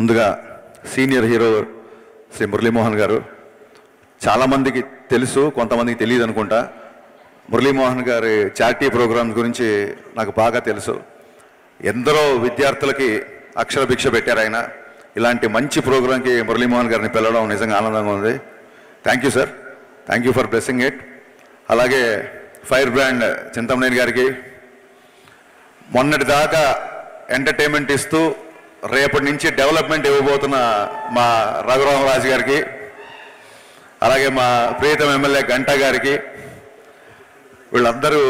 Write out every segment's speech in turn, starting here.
ముందుగా senior hero Shri Muralimohan గారు చాలామందికి తెలుసు, కొంతమందికి తెలియదు అనుకుంటా. మురళీమోహన్ గారి చారిటీ ప్రోగ్రామ్స్ గురించి నాకు బాగా తెలుసు. ఎందరో విద్యార్థులకి అక్షర భిక్ష పెట్టారు ఆయన. ఇలాంటి మంచి ప్రోగ్రాంకి మురళీమోహన్ గారిని పిలవడం నిజంగా ఆనందంగా ఉంది. Thank you sir, thank you for blessing it. అలాగే ఫైర్ బ్రాండ్ చింతమనేని గారికి మొన్నటి దాకా ఎంటర్టైన్మెంట్ ఇస్తూ రేపటి నుంచి డెవలప్మెంట్ ఇవ్వబోతున్న మా రఘురామరాజు గారికి, అలాగే మా ప్రియతమ ఎమ్మెల్యే గంటా గారికి, వీళ్ళందరూ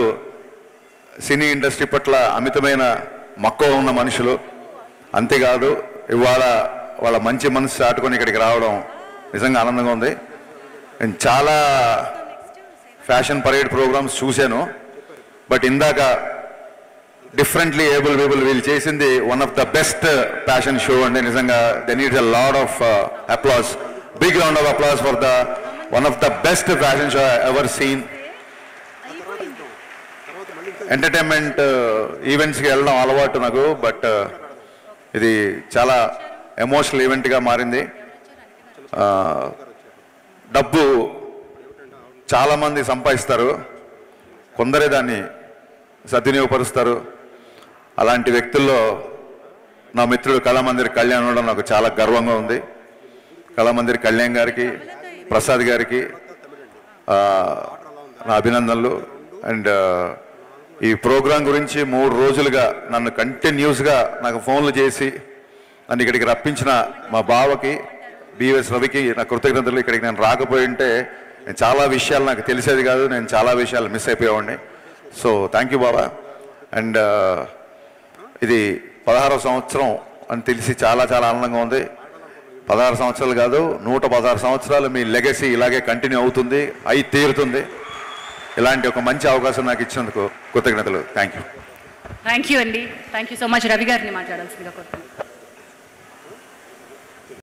సినీ ఇండస్ట్రీ పట్ల అమితమైన మక్కువ ఉన్న మనుషులు. అంతేకాదు ఇవాళ వాళ్ళ మంచి మనసు చాటుకొని ఇక్కడికి రావడం నిజంగా ఆనందంగా ఉంది. నేను చాలా ఫ్యాషన్ పరేడ్ ప్రోగ్రామ్స్ చూశాను, బట్ ఇందాక డిఫరెంట్లీ ఏబుల్ పీపుల్ వీళ్ళు చేసింది one of the best fashion show అండి. నిజంగా they needs a lot of applause, big round of applause for the one of the best fashion show ever seen. Entertainment ఈవెంట్స్కి వెళ్ళడం అలవాటు నాకు, but ఇది చాలా ఎమోషనల్ ఈవెంట్గా మారింది. డబ్బు చాలామంది సంపాదిస్తారు, కొందరే దాన్ని సద్వినియోగపరుస్తారు. అలాంటి వ్యక్తుల్లో నా మిత్రుడు కళామందిర్ కళ్యాణ్ ఉండడం నాకు చాలా గర్వంగా ఉంది. కళామందిర్ కళ్యాణ్ గారికి, ప్రసాద్ గారికి నా అభినందనలు. అండ్ ఈ ప్రోగ్రాం గురించి 3 రోజులుగా నన్ను కంటిన్యూస్గా నాకు ఫోన్లు చేసి నన్ను ఇక్కడికి రప్పించిన మా బావకి, బిఎస్ రవికి నా కృతజ్ఞతలు. ఇక్కడికి నేను రాకపోయి ఉంటే చాలా విషయాలు నాకు తెలిసేది కాదు, నేను చాలా విషయాలు మిస్ అయిపోయేవాడిని. So thank you Baba. And ఇది 16వ సంవత్సరం అని తెలిసి చాలా చాలా ఆనందంగా ఉంది. 16 సంవత్సరాలు కాదు, 116 సంవత్సరాలు మీ లెగసీ ఇలాగే కంటిన్యూ అవుతుంది, అయి తీరుతుంది. ఇలాంటి ఒక మంచి అవకాశం నాకు ఇచ్చినందుకు కృతజ్ఞతలు. Thank you. థ్యాంక్ యూ అండి. Thank you so much. Ravi గారిని మాట్లాడాల్సిందిగా కోరుతున్నాను.